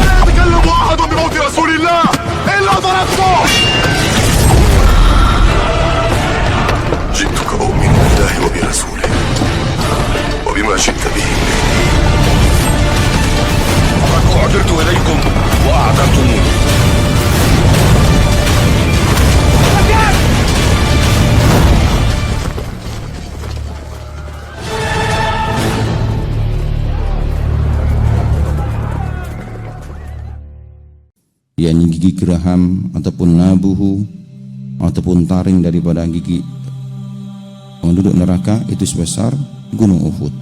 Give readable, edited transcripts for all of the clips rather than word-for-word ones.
لا يتكلم أحد بموت رسول الله إلا ضربته. جئتك أؤمن بالله وبرسوله وبما جئت به. قد أعذرت إليكم وأعذرتموني. yakni gigi geraham ataupun nabuhu ataupun taring daripada gigi penduduk neraka itu sebesar gunung Uhud.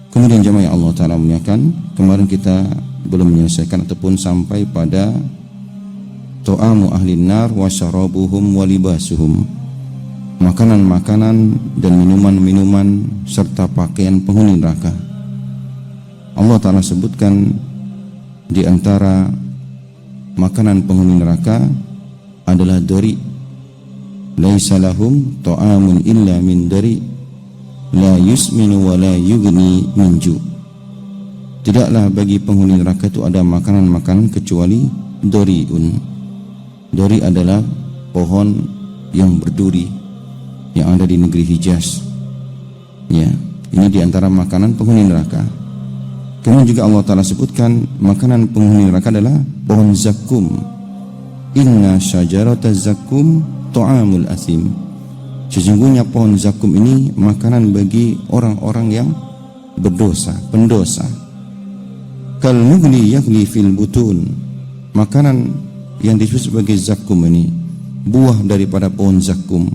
Kemudian jemaah yang Allah Ta'ala muliakan, kemarin kita belum menyelesaikan ataupun sampai pada ta'amu ahlin nar wa syarabuhum wa libasuhum, makanan-makanan dan minuman-minuman serta pakaian penghuni neraka. Allah Ta'ala sebutkan di antara makanan penghuni neraka adalah dori. Laisa lahum ta'amun illa min dari la yusminu wa la yughni min ju. Tidaklah bagi penghuni neraka itu ada makanan-makanan kecuali doriun. Dori adalah pohon yang berduri yang ada di negeri Hijaz. Ya, ini di antara makanan penghuni neraka. Kemudian juga Allah Ta'ala sebutkan makanan penghuni neraka adalah pohon zakum. Inna syajarata zakum ta'amul asim. Sesungguhnya pohon zakum ini makanan bagi orang-orang yang berdosa, pendosa. Kal mughli yaghli fil butun. Makanan yang disebut sebagai zakum ini, buah daripada pohon zakum,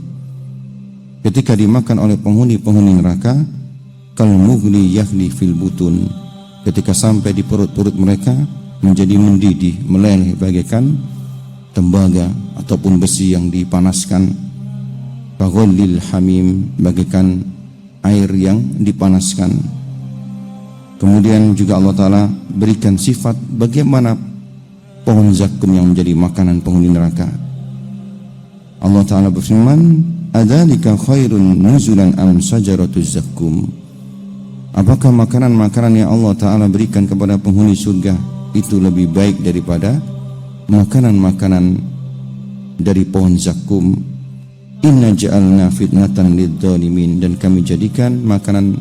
ketika dimakan oleh penghuni neraka, kal mughli yaghli fil butun, ketika sampai di perut-perut mereka menjadi mendidih, meleleh bagaikan tembaga ataupun besi yang dipanaskan. Faghallil hamim, bagaikan air yang dipanaskan. Kemudian juga Allah Ta'ala berikan sifat bagaimana pohon zakum yang menjadi makanan penghuni neraka. Allah Ta'ala berfirman, adzalika khairun nuzulan am sajaratuz zakum. Apakah makanan-makanan yang Allah Ta'ala berikan kepada penghuni surga itu lebih baik daripada makanan-makanan dari pohon zakum? Inna ja'alna fitnatan lidh-dhalimin, dan kami jadikan makanan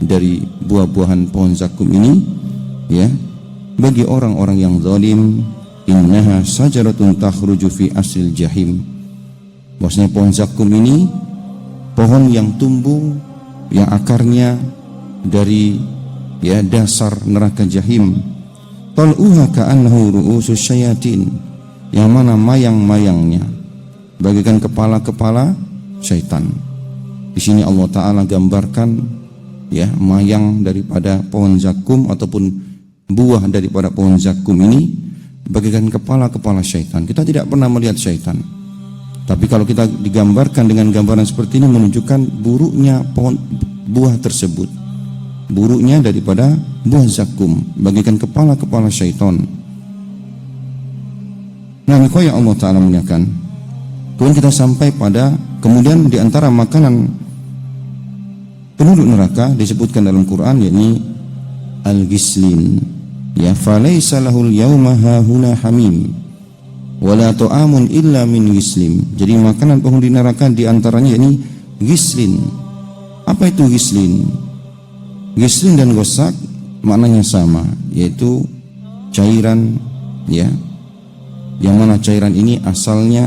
dari buah-buahan pohon zakum ini ya bagi orang-orang yang zalim. Innaha sajaratun takhruju fi aslil jahim. Maksudnya pohon zakum ini pohon yang tumbuh yang akarnya dari ya dasar neraka jahim. Tal'uha ka'annahu ru'usus syayatin, yang mana mayang-mayangnya bagaikan kepala-kepala syaitan. Di sini Allah Ta'ala gambarkan ya mayang daripada pohon zakum ataupun buah daripada pohon zakum ini bagaikan kepala-kepala syaitan. Kita tidak pernah melihat syaitan, tapi kalau kita digambarkan dengan gambaran seperti ini menunjukkan buruknya pohon buah tersebut, buruknya daripada buah zakum bagaikan kepala-kepala syaitan. Nah, yang Allah Ta'ala muliakan. Kemudian kita sampai pada kemudian di antara makanan penduduk neraka disebutkan dalam Quran yakni al-ghislin. Ya, falaysa lahul yawma hahuna hamim wala ta'amun illa min ghislim. Jadi makanan penghuni neraka di antaranya yakni ghislin. Apa itu ghislin? Ghislin dan ghosak maknanya sama, yaitu cairan ya, yang mana cairan ini asalnya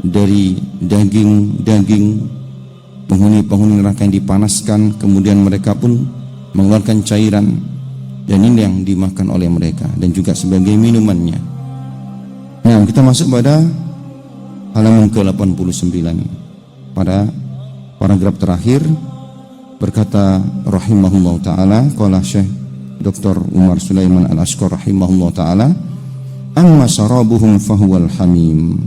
dari daging penghuni neraka yang dipanaskan, kemudian mereka pun mengeluarkan cairan, dan ini yang dimakan oleh mereka dan juga sebagai minumannya. Nah, kita masuk pada halaman ke-89 pada paragraf terakhir. Berkata rahimahullah ta'ala, qala Syekh Dr. Umar Sulaiman Al-Ashqar rahimahullah ta'ala, amma syarabuhum fahuwal hamim.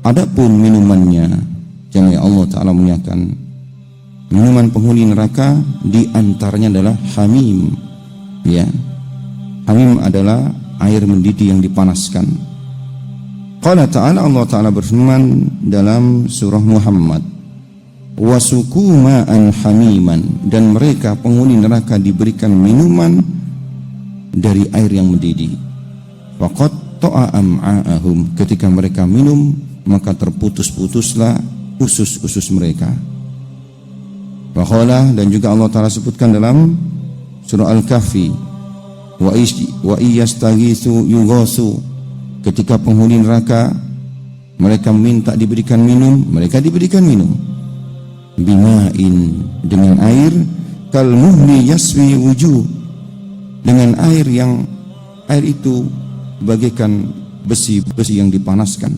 Adapun minumannya, yang Allah Ta'ala muliakan, minuman penghuni neraka di antaranya adalah hamim. Ya, hamim adalah air mendidih yang dipanaskan. Qala Ta'ala, Allah Ta'ala berfirman dalam surah Muhammad wasuku ma'an hamiman, dan mereka penghuni neraka diberikan minuman dari air yang mendidih. Faqad ta'a am'a'ahum, ketika mereka minum maka terputus-putuslah usus-usus mereka. Faqala, dan juga Allah Ta'ala sebutkan dalam surah Al-Kahfi, wa iyastaghitsu yughasu, ketika penghuni neraka mereka minta diberikan minum, mereka diberikan minum. Bima'in, dengan air, kal muhli yaswi wujuh, dengan air itu bagaikan besi-besi yang dipanaskan.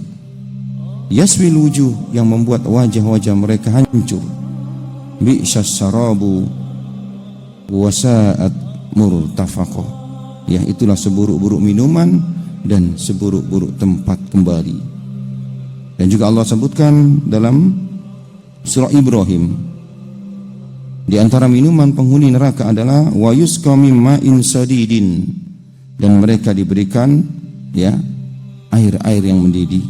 Yaswi wujuh, yang membuat wajah-wajah mereka hancur. Bi'syas syarabu wasa'at murtafaqah, ya, itulah seburuk-buruk minuman dan seburuk-buruk tempat kembali. Dan juga Allah sebutkan dalam surah Ibrahim, di antara minuman penghuni neraka adalah wa yusqa min ma'in sadidin, dan mereka diberikan, ya, air-air yang mendidih.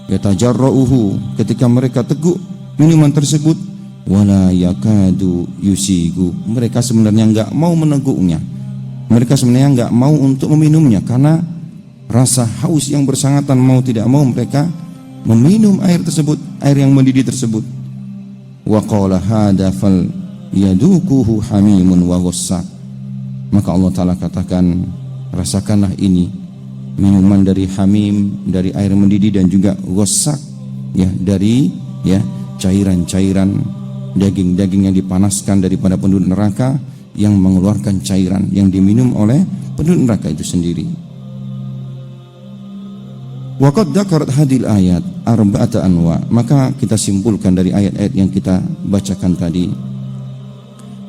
Yatajarra'uhu, ketika mereka teguk minuman tersebut, wala yakadu yusigu, mereka sebenarnya enggak mau meneguknya, mereka sebenarnya enggak mau untuk meminumnya, karena rasa haus yang bersangatan, mau tidak mau mereka meminum air tersebut, air yang mendidih tersebut. Wa qala hadza fal yaduquhu hamimun wa ghassaq, maka Allah Ta'ala katakan, rasakanlah ini minuman dari hamim, dari air mendidih, dan juga ghassaq, ya, dari, ya, cairan-cairan daging-daging yang dipanaskan daripada penduduk neraka, yang mengeluarkan cairan yang diminum oleh penduduk neraka itu sendiri. Wa qad dzakarat hadil ayat arba'ata anwa, maka kita simpulkan dari ayat-ayat yang kita bacakan tadi,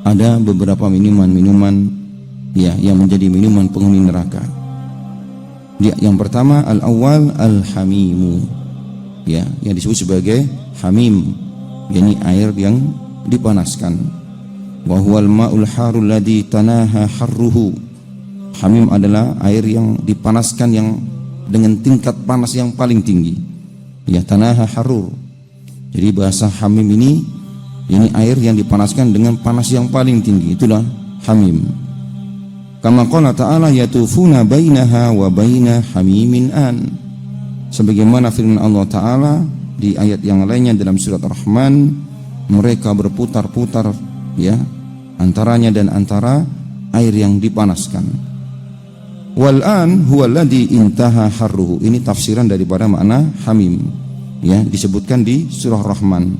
ada beberapa minuman-minuman, ya, yang menjadi minuman penghuni neraka. Yang pertama, al-awwal al-hamimu, ya, yang disebut sebagai hamim, yakni air yang dipanaskan. Wa huwal ma'ul harul ladzi tanaha harruhu, hamim adalah air yang dipanaskan yang dengan tingkat panas yang paling tinggi, ya, tanaha harur. Jadi bahasa hamim ini air yang dipanaskan dengan panas yang paling tinggi, itulah hamim. Kama qala ta'ala yatufuna bainaha wa baina hamimin an, sebagaimana firman Allah Ta'ala di ayat yang lainnya dalam surat Ar-Rahman, mereka berputar-putar, ya, antaranya dan antara air yang dipanaskan. Wal an huwa alladhi intaha harruhu, ini tafsiran daripada makna hamim, ya, disebutkan di surah Rahman.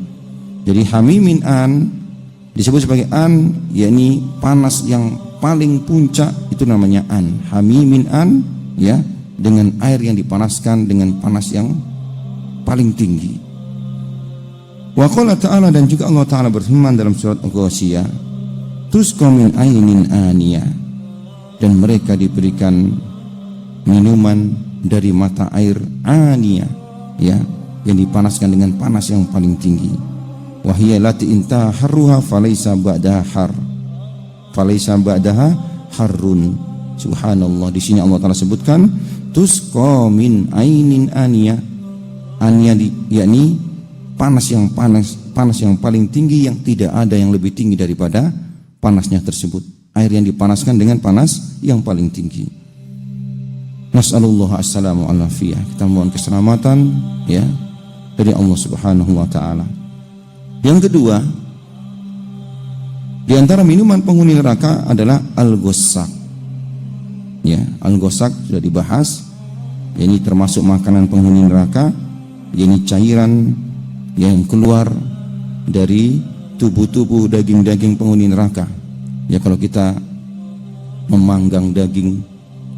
Jadi hamimin an disebut sebagai an, yakni panas yang paling puncak, itu namanya an. Hamimin an, ya, dengan air yang dipanaskan dengan panas yang paling tinggi. Wa qala ta'ala, dan juga Allah Ta'ala berfirman dalam surat Al-Ghasyiyah, tusqa min ainin aniyah, dan mereka diberikan minuman dari mata air aniyah, ya, yang dipanaskan dengan panas yang paling tinggi. Wa hiya lati inta harruha falaysa ba'daha har, falaysa ba'daha harrun. Subhanallah, di sini Allah Ta'ala sebutkan tusqa min ainin aniyah, aniyah yakni panas yang paling tinggi, yang tidak ada yang lebih tinggi daripada panasnya tersebut. Air yang dipanaskan dengan panas yang paling tinggi. Nas'alullah assalamu alafiyah, kita mohon keselamatan, ya, dari Allah Subhanahu wa Ta'ala. Yang kedua, di antara minuman penghuni neraka adalah al-ghassaq, ya, al-ghassaq sudah dibahas, ini termasuk makanan penghuni neraka, ini cairan yang keluar dari tubuh-tubuh daging-daging penghuni neraka. Ya, kalau kita memanggang daging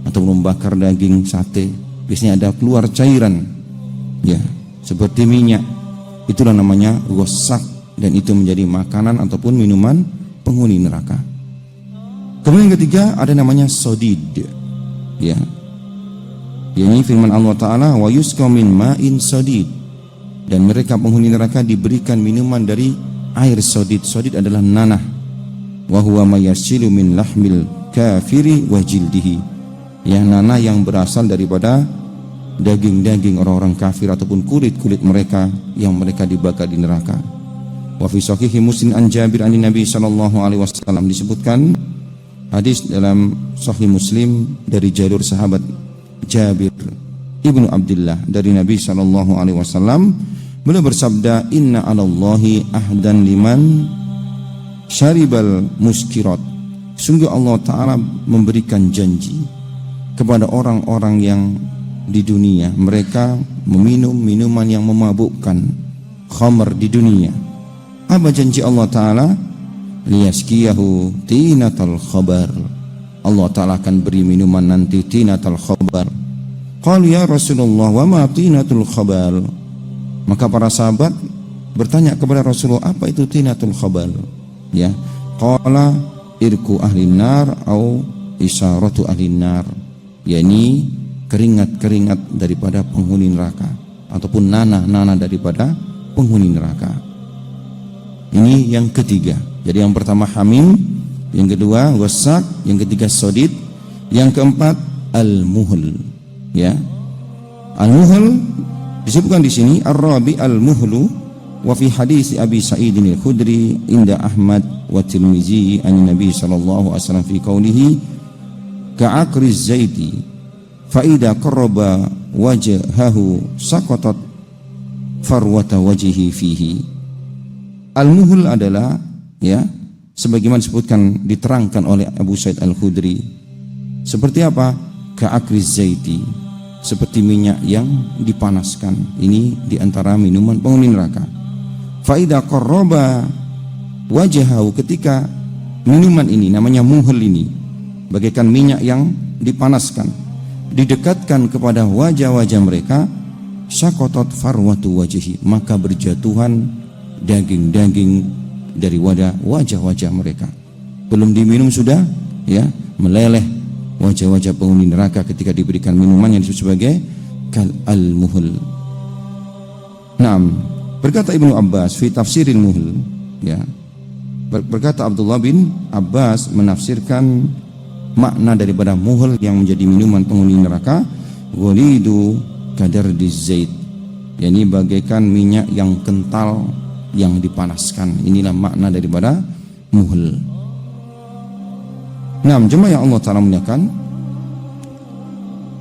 atau membakar daging sate, biasanya ada keluar cairan, ya, seperti minyak, itulah namanya ghassaq, dan itu menjadi makanan ataupun minuman penghuni neraka. Kemudian yang ketiga ada namanya sodid, ya, ini firman Allah Ta'ala, wa yusqa min ma'in sodid, dan mereka penghuni neraka diberikan minuman dari air sodid. Sodid adalah nanah. Wa huwa mayasilu min lahmil kafiri wa jildihi, yang nanah yang berasal daripada daging-daging orang-orang kafir ataupun kulit-kulit mereka yang mereka dibakar di neraka. Wa fi sahihi Muslim an Jabir an Nabi sallallahu alaihi wasallam, disebutkan hadis dalam Sahih Muslim dari jalur sahabat Jabir ibnu Abdullah dari Nabi sallallahu alaihi wasallam, beliau bersabda, inna 'alallahi ahdan liman syaribal muskirat. Sungguh Allah Ta'ala memberikan janji kepada orang-orang yang di dunia mereka meminum minuman yang memabukkan, khamr di dunia. Apa janji Allah Ta'ala? Liyaskiyahu tinatal khabar. Allah Ta'ala akan beri minuman nanti tinatal khabar. Qalu ya Rasulullah wa ma tinatul khabar. Maka para sahabat bertanya kepada Rasulullah, apa itu tinatul khabar? Ya, qala irku ahlin nar au isyaratu ahlin nar, yakni keringat-keringat daripada penghuni neraka ataupun nanah-nanah daripada penghuni neraka. Ini yang ketiga. Jadi yang pertama hamim, yang kedua wasak, yang ketiga sodid, yang keempat al-muhl. Ya, al-muhl disebutkan di sini ar-rabi al-muhlu wa fi hadis Abi Sa'id al-Khudri inda Ahmad wa Tirmizi an Nabi sallallahu alaihi wasallam fi qawlihi ka'akriz zaiti fa idza qarraba wajhahu saqatat farwata wajhihi fihi. Al-muhl adalah, ya, sebagaimana disebutkan diterangkan oleh Abu Sa'id al-Khudri, seperti apa? Ka'akriz zaiti, seperti minyak yang dipanaskan. Ini diantara minuman penghuni neraka. Faida qarraba wajahahu, ketika minuman ini namanya muhl ini bagaikan minyak yang dipanaskan didekatkan kepada wajah-wajah mereka, syakotot farwatu wajhi, maka berjatuhan daging-daging dari wajah-wajah mereka. Belum diminum sudah, ya, meleleh wajah-wajah penghuni neraka ketika diberikan minuman yang disebut sebagai kal al-muhl. Naam, berkata Ibnu Abbas fi tafsiril muhl, ya, berkata Abdullah bin Abbas menafsirkan makna daripada muhl yang menjadi minuman penghuni neraka, ghalidu kadardiz zait, yakni bagaikan minyak yang kental yang dipanaskan. Inilah makna daripada muhl. Nah, jemaah yang Allah Ta'ala muliakan,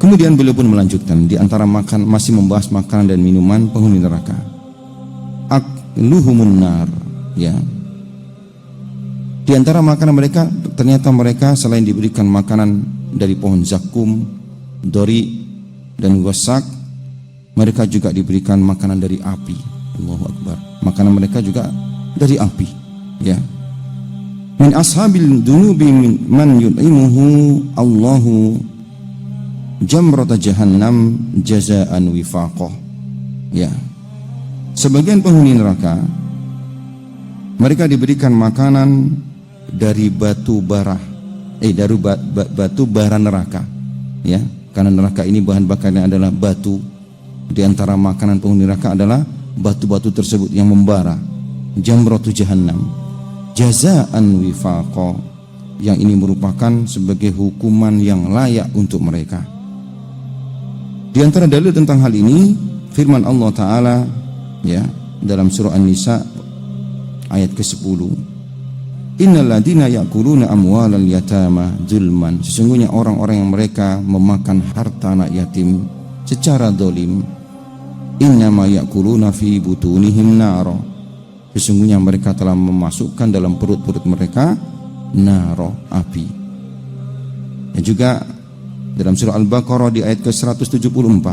kemudian beliau pun melanjutkan di antara masih membahas makanan dan minuman penghuni neraka. Akluhumun nar, ya. Di antara makanan mereka, ternyata mereka selain diberikan makanan dari pohon zakum, dori dan wasak, mereka juga diberikan makanan dari api. Allahu Akbar. Makanan mereka juga dari api, ya. Min ashabil dunubi man yud'imuhu Allahu jamrata jahannam jazaan wifaqah, ya. Sebagian penghuni neraka mereka diberikan makanan dari batu bara, dari batu bara neraka, ya. Karena neraka ini bahan bakarnya adalah batu. Di antara makanan penghuni neraka adalah batu-batu tersebut yang membara, jamratu jahannam jazaan wifaqah, yang ini merupakan sebagai hukuman yang layak untuk mereka. Di antara dalil tentang hal ini firman Allah Ta'ala, ya, dalam surah An-Nisa ayat ke-10, innal ladina ya'kuluna amwalal yatama zulman, sesungguhnya orang-orang yang mereka memakan harta anak yatim secara zalim, innama ya'kuluna fi butunihim nara, sesungguhnya mereka telah memasukkan dalam perut-perut mereka nara, api. Dan juga dalam surah Al-Baqarah di ayat ke-174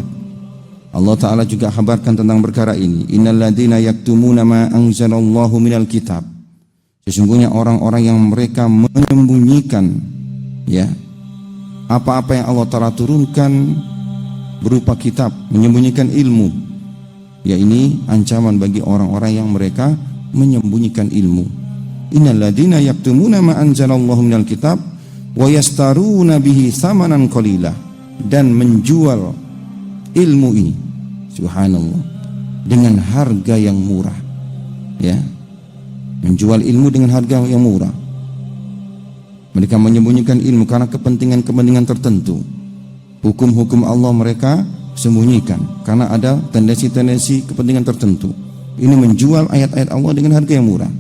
Allah Ta'ala juga kabarkan tentang perkara ini, innal ladzina yaktumuna ma anzalallahu minal kitab, sesungguhnya orang-orang yang mereka menyembunyikan, ya, apa-apa yang Allah Ta'ala turunkan berupa kitab, menyembunyikan ilmu. Ya, ini ancaman bagi orang-orang yang mereka menyembunyikan ilmu. Innal ladzina yaktumuna ma anzalallahu minal kitab wa yastaruna bihi thamanan qalila, dan menjual ilmu ini, subhanallah, dengan harga yang murah, ya. Menjual ilmu dengan harga yang murah. Mereka menyembunyikan ilmu karena kepentingan-kepentingan tertentu. Hukum-hukum Allah mereka sembunyikan karena ada tendensi-tendensi kepentingan tertentu. Ini menjual ayat-ayat Allah dengan harga yang murah.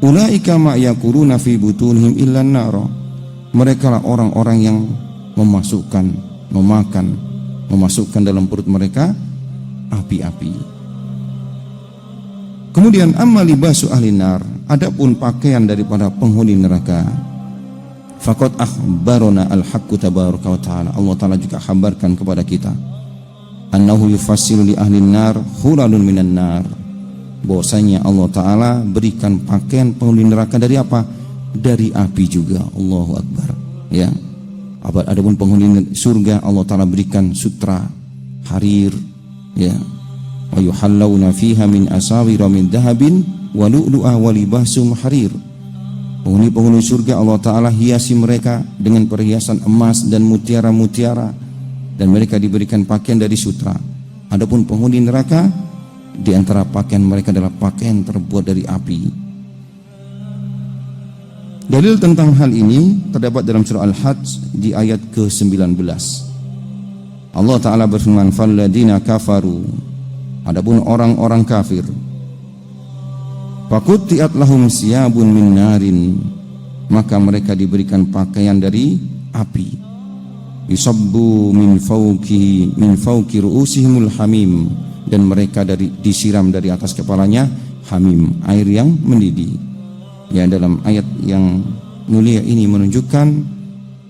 Ulaika ma yakuluna fi butunihim illa an-nar. Mereka lah orang-orang yang memasukkan dalam perut mereka api-api. Kemudian amma libasu ahli nar, adapun pakaian daripada penghuni neraka. Faqad akhbarana al-haqqu tabaraka wa ta'ala. Allah Ta'ala juga kabarkan kepada kita annahu yufassilu li ahli nar hulalun minan nar. Bahwasanya Allah Ta'ala berikan pakaian penghuni neraka dari apa? Dari api juga. Allahu Akbar. Ya. Adapun penghuni surga Allah Ta'ala berikan sutra harir, ya. Wa yuhallawna fiha min asawira min dhahabin wa lu'lu'a wa libasum harir. Penghuni surga Allah Ta'ala hiasi mereka dengan perhiasan emas dan mutiara-mutiara, dan mereka diberikan pakaian dari sutra. Adapun penghuni neraka, di antara pakaian mereka adalah pakaian terbuat dari api. Dalil tentang hal ini terdapat dalam surah Al-Hajj di ayat ke-19. Allah Ta'ala berfirman, "Falladina kafaru", adapun orang-orang kafir, "Faqutti'at lahum siyabun min narin", maka mereka diberikan pakaian dari api. "Yusabbu min fawqi ru'usihimul hamim", dan mereka disiram dari atas kepalanya hamim, air yang mendidih. Ya, dalam ayat yang mulia ini menunjukkan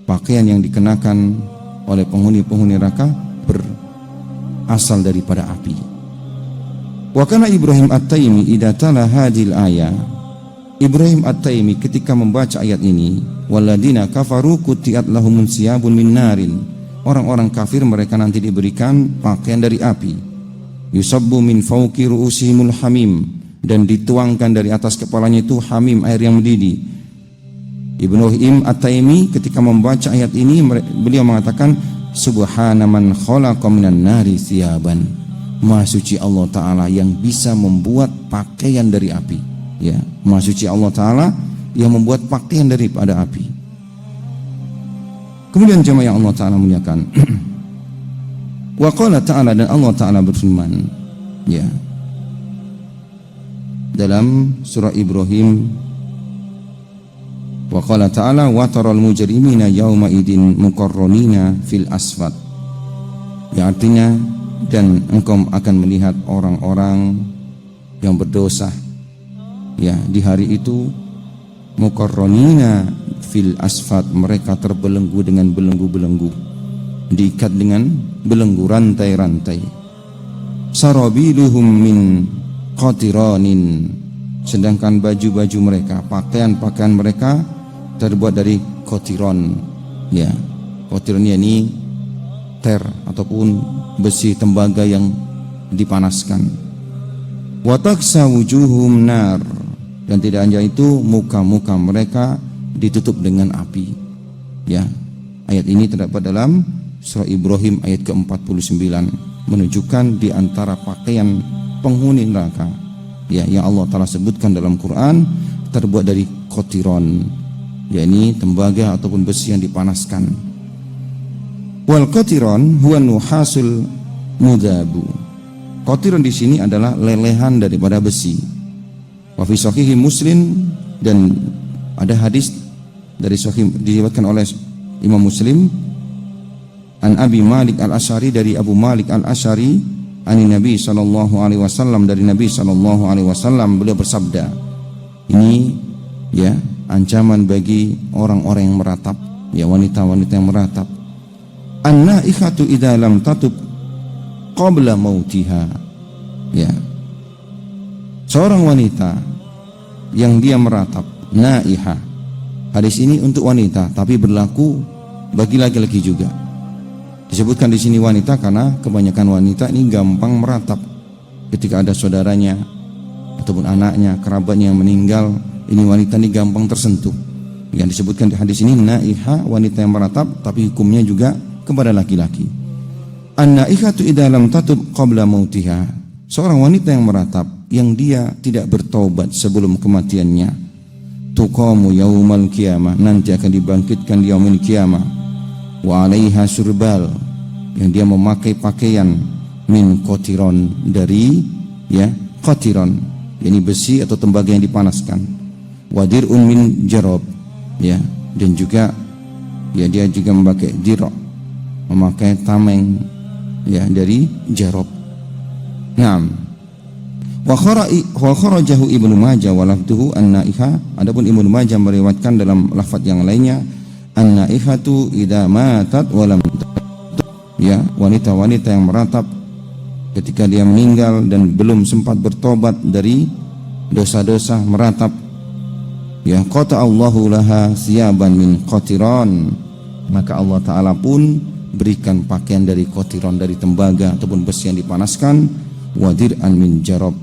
pakaian yang dikenakan oleh penghuni neraka berasal daripada api. Wa kana Ibrahim At-Taimi idza tala hadhil ayah, Ibrahim At-Taimi ketika membaca ayat ini, "Waladina kafaru kutiat lahumun siyabun min narin", orang-orang kafir mereka nanti diberikan pakaian dari api. "Yusabbu min fawqi ru'usihimul hamim", dan dituangkan dari atas kepalanya itu hamim, air yang mendidih. Ibrahim At-Taimi ketika membaca ayat ini, beliau mengatakan, "Subhana man khalaqa minan nari thiyaban", Maha suci Allah Ta'ala yang bisa membuat pakaian dari api. Ya, Maha suci Allah Ta'ala yang membuat pakaian daripada api. Kemudian jemaah yang Allah Ta'ala muliakan, wa qala ta'ala, dan Allah Ta'ala berfirman, ya, dalam surah Ibrahim, wa qala ta'ala, "Wa taral mujrimina yauma idin muqarranina fil asfad", yang artinya, dan engkau akan melihat orang-orang yang berdosa, ya, di hari itu muqarranina fil asfad, mereka terbelenggu dengan belenggu-belenggu, diikat dengan belenggu, rantai-rantai. "Sarabiluhum min qatiranin", sedangkan baju-baju mereka, pakaian-pakaian mereka terbuat dari qatiron. Ya, qatiron ini ter ataupun besi tembaga yang dipanaskan. "Wa taksa wujuhum nar", dan tidak hanya itu, muka-muka mereka ditutup dengan api. Ya, ayat ini terdapat dalam surah Ibrahim ayat ke-49, menunjukkan di antara pakaian penghuni neraka, ya, yang Allah Ta'ala sebutkan dalam Quran, terbuat dari qatiron, yakni tembaga ataupun besi yang dipanaskan. Wal qatiron huwa nuhasul mudabu. Qatiron di sini adalah lelehan daripada besi. Wa fi sahih Muslim, dan ada hadis dari sahih diriwayatkan oleh Imam Muslim, an Abi Malik Al-Asy'ari, dari Abu Malik Al-Asy'ari, ani Nabi sallallahu alaihi wasallam, dari Nabi sallallahu alaihi wasallam, beliau bersabda, ini ya ancaman bagi orang-orang yang meratap, ya, wanita-wanita yang meratap. An-na'ikhatu idza lam tatub qabla mautiha, ya, seorang wanita yang dia meratap, na'iha. Hadis ini untuk wanita, tapi berlaku bagi laki-laki juga. Disebutkan di sini wanita karena kebanyakan wanita ini gampang meratap ketika ada saudaranya ataupun anaknya, kerabatnya yang meninggal. Ini wanita ini gampang tersentuh. Yang disebutkan di hadis ini naiha, wanita yang meratap, tapi hukumnya juga kepada laki-laki. An-naihatu idza lam tatub qabla mautiha, seorang wanita yang meratap yang dia tidak bertaubat sebelum kematiannya, tuqamu yaumal qiyamah, nanti akan dibangkitkan di yaumil qiyamah. Wa 'alaiha surbal, yang dia memakai pakaian min qatiron, dari ya qatiran, yakni besi atau tembaga yang dipanaskan. Wadir'un min jarab, ya, dan juga ya dia juga memakai dirok, memakai tameng, ya, dari jarob. Naam. Wa kharajahu Ibnu Majah wa lafduhu an-naiha. Adapun Ibnu Majah meriwayatkan dalam lafaz yang lainnya, an-naihatu idza matat wa lam, ya, wanita-wanita yang meratap ketika dia meninggal dan belum sempat bertobat dari dosa-dosa meratap, ya, qata Allahu laha siyaban min qatiran, maka Allah Ta'ala pun berikan pakaian dari qatiran, dari tembaga ataupun besi yang dipanaskan, wadir'an min jarab,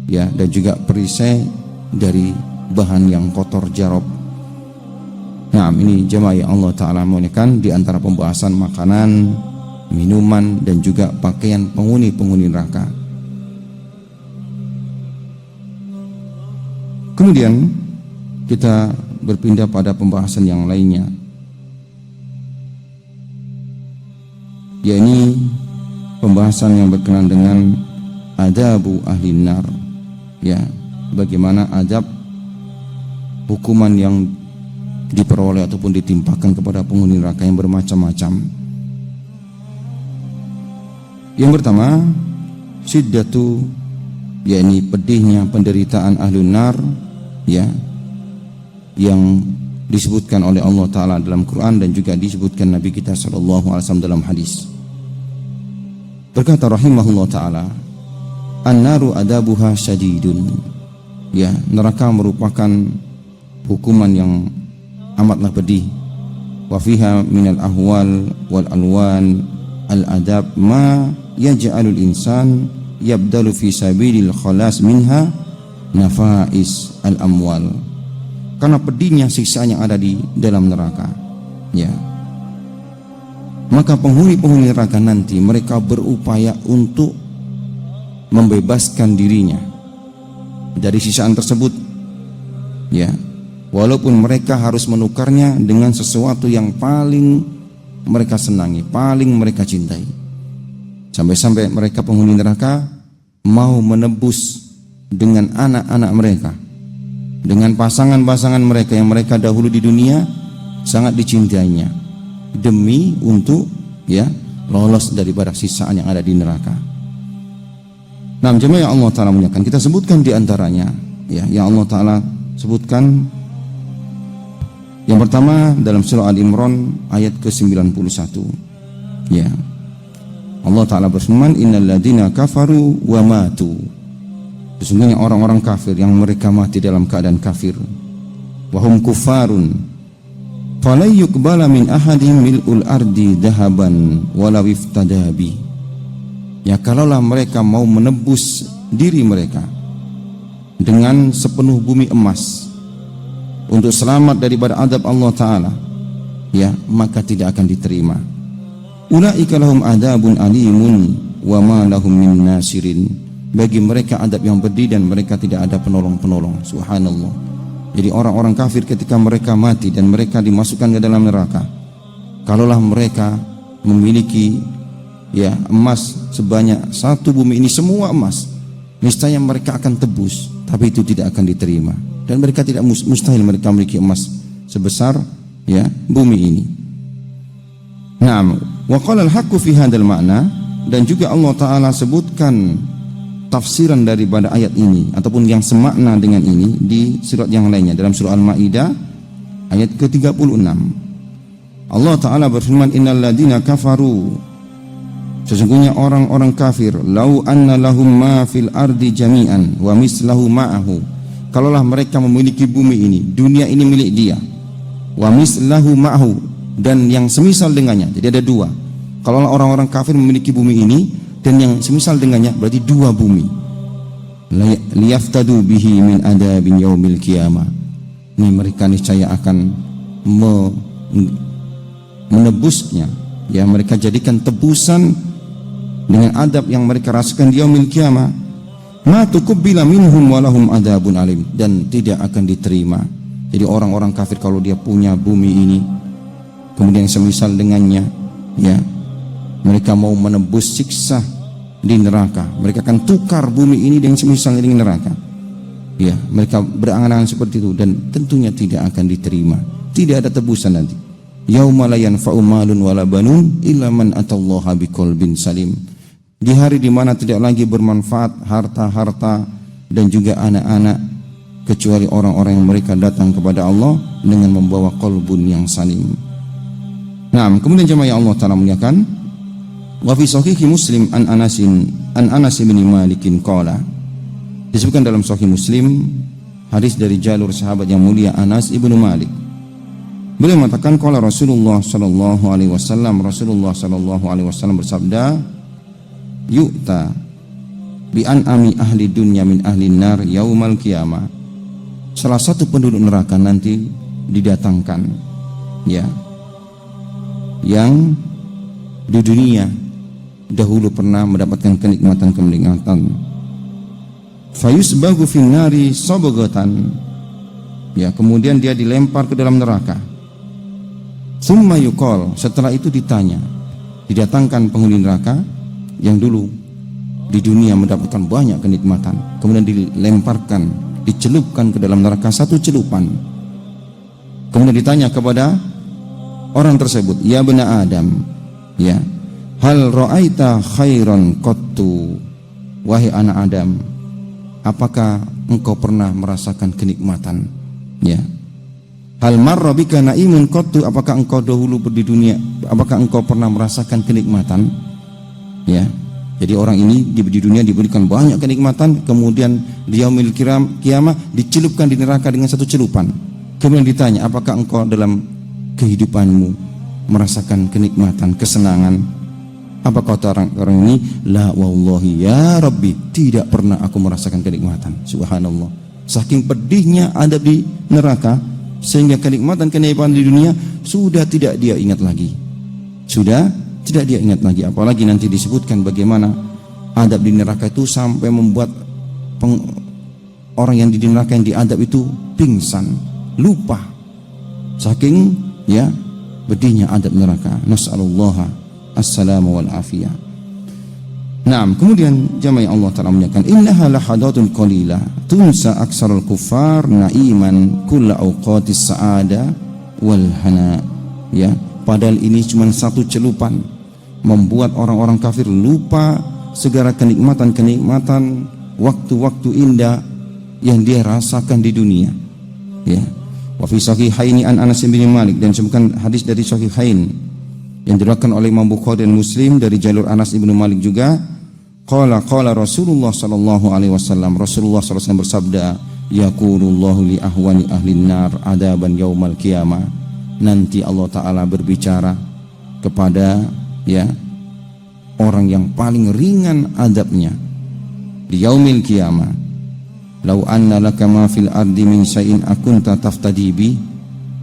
ya, dan juga perisai dari bahan yang kotor jarob. Nah, ini jemaah yang Allah Ta'ala muliakan, di antara pembahasan makanan, minuman, dan juga pakaian penghuni neraka. Kemudian kita berpindah pada pembahasan yang lainnya, yakni pembahasan yang berkenaan dengan adabu ahli nar, ya, bagaimana adab hukuman yang diperoleh ataupun ditimpakan kepada penghuni neraka yang bermacam-macam. Yang pertama, syiddatu, yakni pedihnya penderitaan ahlun nar, ya, yang disebutkan oleh Allah Ta'ala dalam Quran dan juga disebutkan Nabi kita SAW dalam hadis. Berkata rahimahullah Ta'ala, an-naru adabuha syadidun, ya, neraka merupakan hukuman yang amatlah pedih. Wa fiha minal ahwal wal alwan al-adab ma yaj'alul insan yabdalu fi sabilil khalas minha nafais al-amwal. Karena pedihnya siksaan yang ada di dalam neraka, ya, maka penghuni neraka nanti mereka berupaya untuk membebaskan dirinya dari siksaan tersebut, ya, walaupun mereka harus menukarnya dengan sesuatu yang paling mereka senangi, paling mereka cintai. Sampai-sampai mereka penghuni neraka mau menebus dengan anak-anak mereka, dengan pasangan-pasangan mereka yang mereka dahulu di dunia sangat dicintainya, demi untuk, ya, lolos daripada siksaan yang ada di neraka. Nah, jemaah yang Allah Ta'ala muliakan, kita sebutkan di antaranya, ya, yang Allah Ta'ala sebutkan. Yang pertama dalam surah Al-Imran ayat ke-91, ya, Allah Ta'ala berfirman, innal ladzina kafaru wa matu, sesungguhnya orang-orang kafir yang mereka mati dalam keadaan kafir, wa hum kuffarun fala yuqbala min ahadin mil'ul ardi dahaban walau iftada bi, ya, kalaulah mereka mau menebus diri mereka dengan sepenuh bumi emas untuk selamat daripada adab Allah Ta'ala, ya, maka tidak akan diterima. Ulaika lahum adabun alimun wa ma lahum min nasirin, bagi mereka adab yang pedih dan mereka tidak ada penolong-penolong. Subhanallah. Jadi orang-orang kafir ketika mereka mati dan mereka dimasukkan ke dalam neraka, kalaulah mereka memiliki, ya, emas sebanyak satu bumi ini, semua emas, niscaya mereka akan tebus, tapi itu tidak akan diterima. Dan mereka tidak mustahil mereka memiliki emas sebesar, ya, bumi ini. Naam, wa qala al-haqqu fi hadzal ma'na, dan juga Allah Ta'ala sebutkan tafsiran daripada ayat ini ataupun yang semakna dengan ini di surat yang lainnya dalam surah Al-Maidah ayat ke-36. Allah Ta'ala berfirman, innal ladzina kafaru, sesungguhnya orang-orang kafir, lau anna lahum ma fil ardi jami'an wa mislahu ma'ahu, kalaulah mereka memiliki bumi ini, dunia ini milik dia, wa mislahu ma'ahu, dan yang semisal dengannya. Jadi ada dua. Kalau orang-orang kafir memiliki bumi ini dan yang semisal dengannya, berarti dua bumi. Liyaftadu bihi min adabin yaumil qiyamah, ini mereka niscaya akan menebusnya, ya, mereka jadikan tebusan dengan adab yang mereka rasakan di yaumil qiyamah. Ma tuqbila minhum walahum adabun alim, dan tidak akan diterima. Jadi orang-orang kafir kalau dia punya bumi ini kemudian semisal dengannya, ya, mereka mau menebus siksa di neraka. Mereka akan tukar bumi ini dengan semisal dengan neraka. Ya, mereka berangan-angan seperti itu dan tentunya tidak akan diterima. Tidak ada tebusan nanti. Yauma la yanfa'u malun wala banun illa man atallaha biqalbin salim. Di hari di mana tidak lagi bermanfaat harta-harta dan juga anak-anak kecuali orang-orang yang mereka datang kepada Allah dengan membawa qalbun yang salim. Nah, kemudian jemaah Allah Ta'ala muliakan, wa fi sahihi Muslim an Anas bin Malik qala, disebutkan dalam Sahih Muslim hadis dari jalur sahabat yang mulia Anas ibnu Malik. Beliau mengatakan qala Rasulullah sallallahu alaihi wasallam, Rasulullah sallallahu alaihi wasallam bersabda, yu'ta bi an'ami ahli dunya min ahli nar yaumal qiyamah. Salah satu penduduk neraka nanti didatangkan, ya, yang di dunia dahulu pernah mendapatkan kenikmatan-kenikmatan. Fayusbagu finnari sabghatan, ya, kemudian dia dilempar ke dalam neraka. Summa yuqal, setelah itu ditanya, didatangkan penghuni neraka yang dulu di dunia mendapatkan banyak kenikmatan, kemudian dilemparkan, dicelupkan ke dalam neraka satu celupan. Kemudian ditanya kepada orang tersebut, ya bena Adam, ya, hal ra'aita khairan qattu, wahai anak Adam, apakah engkau pernah merasakan kenikmatan? Ya, hal marra bika naimun qattu, apakah engkau dahulu di dunia, apakah engkau pernah merasakan kenikmatan? Ya, jadi orang ini di dunia diberikan banyak kenikmatan, kemudian di yaumil qiyamah dicelupkan di neraka dengan satu celupan. Kemudian ditanya, apakah engkau dalam kehidupanmu merasakan kenikmatan, kesenangan? Apa kata orang ini? La wallahi ya Rabbi, tidak pernah aku merasakan kenikmatan. Subhanallah. Saking pedihnya adab di neraka, sehingga kenikmatan-kenikmatan di dunia sudah tidak dia ingat lagi. Sudah tidak dia ingat lagi. Apalagi nanti disebutkan bagaimana adab di neraka itu sampai membuat orang yang di neraka yang diadab itu pingsan, lupa, saking, ya, pedihnya adab neraka. Nas'alullaha assalamu wal afiyah. Nah, kemudian jamaah Allah Ta'ala menyatakan, innaha lahadatun qalila tunsa aksarul kuffar na'iman kulla awqatis sa'ada wal hana. Ya, padahal ini cuma satu celupan, membuat orang-orang kafir lupa segala kenikmatan-kenikmatan, waktu-waktu indah yang dia rasakan di dunia. Ya, wa fi sahihaini an Anas bin Malik, dan sebutkan hadis dari sahihain yang diriwayatkan oleh Imam Bukhari dan Muslim dari jalur Anas bin Malik juga. Qala Rasulullah sallallahu alaihi wasallam, Rasulullah sallallahu alaihi wasallam bersabda, yaqulullahu li ahwani ahlin nar adaban yaumal qiyamah. Nanti Allah Ta'ala berbicara kepada, ya, orang yang paling ringan adabnya di yaumil qiyamah. Lau anna laka ma fil ardi min syai'in akunta taftadi bi,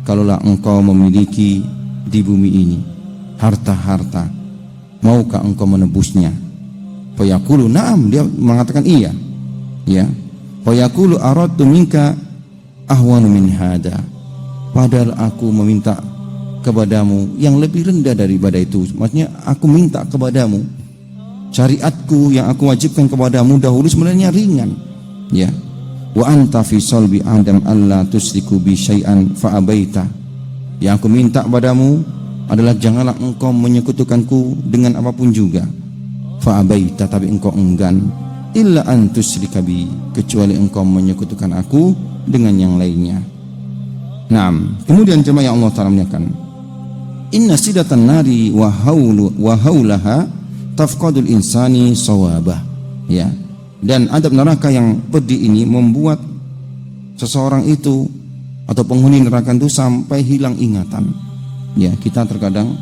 kalaulah engkau memiliki di bumi ini harta-harta, maukah engkau menebusnya? Fayaqulu na'am, dia mengatakan iya. Ya, fayaqulu aradtu minka ahwanu min hada, padahal aku meminta kepadamu yang lebih rendah daripada itu. Maksudnya aku minta kepadamu, syariatku yang aku wajibkan kepadamu dahulu sebenarnya ringan. Ya, wa anta fi salbi adam alla tusriku bi syai'an fa abaita, yang aku minta kepadamu adalah janganlah engkau menyekutukanku dengan apapun juga. Fa abaita, tapi engkau enggan. Illa an tusyrika bi, kecuali engkau menyekutukan aku dengan yang lainnya. Naam, kemudian jemaah Allah Ta'ala menyatakan, inna sidatan nari wa haulaha tafqadul insani sawabah. Ya, dan adab neraka yang pedih ini membuat seseorang itu atau penghuni neraka itu sampai hilang ingatan. Ya, kita terkadang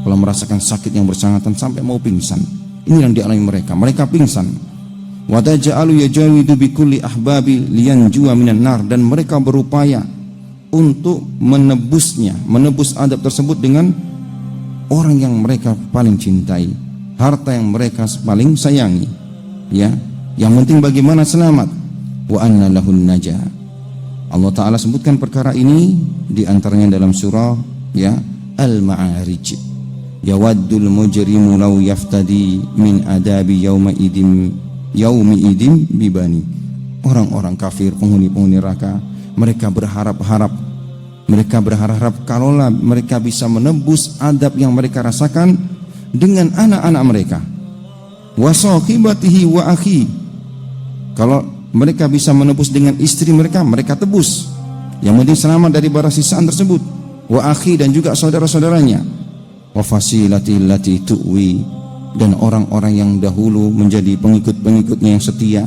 kalau merasakan sakit yang bersangatan sampai mau pingsan. Ini yang dialami mereka. Mereka pingsan. Wa taj'alu yajawidu bi kulli ahbabi liyanjuwa minan nar, dan mereka berupaya untuk menebus adab tersebut dengan orang yang mereka paling cintai, harta yang mereka paling sayangi. Ya, yang penting bagaimana selamat. Wa anna lahun najah. Allah Ta'ala sebutkan perkara ini di antaranya dalam surah, ya, Al-Ma'arij. yawaddul mujrimu law yaftadi min adabi yaumi idim bibani. Orang-orang kafir, penghuni neraka, mereka berharap-harap kalaulah mereka bisa menebus adab yang mereka rasakan dengan anak-anak mereka. Wa sahibatihi wa akhi. Kalau mereka bisa menebus dengan istri mereka, mereka tebus. Yang penting selamat dari bara sisaan tersebut. Wa akhi, dan juga saudara-saudaranya. Wa fasilati allati tu'wi, dan orang-orang yang dahulu menjadi pengikut-pengikutnya yang setia.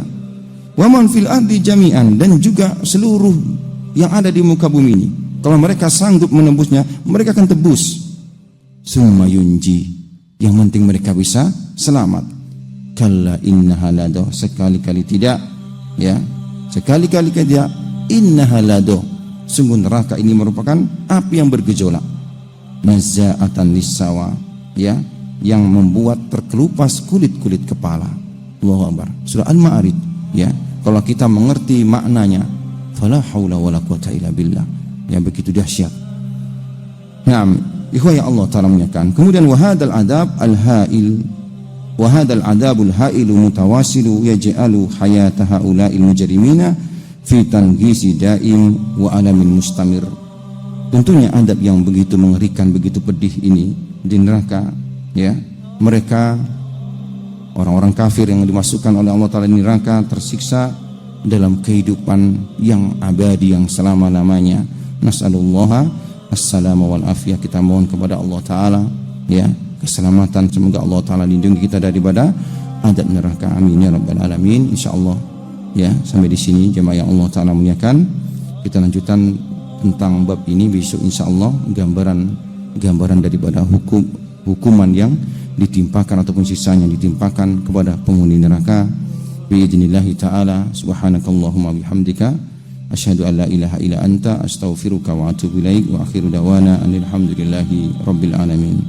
Wa man fil ardi jami'an, dan juga seluruh yang ada di muka bumi ini. Kalau mereka sanggup menembusnya, mereka akan tebus. Summa yunji, yang penting mereka bisa selamat. Kalla innaha lado, sekali-kali tidak, ya, sekali-kali tidak. Innaha lado, sungguh neraka ini merupakan api yang bergejolak. Nazza'atan lissawa, ya, yang membuat terkelupas kulit-kulit kepala. Allahu Akbar. Surah Al-Ma'arij, ya. Kalau kita mengerti maknanya, fala haula wala quwata illa billah, yang begitu dahsyat. Naam, ikhwah ya Allah Ta'ala menyatakan, kemudian wahadal adab al-ha'il, wahadal adabul ha'ilu mutawasilu yaj'alu hayata haula'il mujrimina fi tanghisi daim wa alamin mustamir. Tentunya adab yang begitu mengerikan, begitu pedih ini di neraka, ya, mereka orang-orang kafir yang dimasukkan oleh Allah Ta'ala di neraka tersiksa dalam kehidupan yang abadi, yang selama-lamanya. Nas'alullaha as-salama wal afiyah. Kita mohon kepada Allah Ta'ala, ya, keselamatan. Semoga Allah Ta'ala lindungi kita daripada adab neraka. Amin ya rabbal alamin. InsyaAllah, ya, sampai di sini jemaah yang Allah Ta'ala muliakan. Kita lanjutkan tentang bab ini besok insyaallah, gambaran daripada hukuman yang ditimpakan ataupun sisanya ditimpakan kepada penghuni neraka. Biidznillah ta'ala, subhanakallahumma bihamdika asyhadu an la ilaha illa anta astaghfiruka wa atubu ilaik wa akhiru dawana alhamdulillahi rabbil alamin.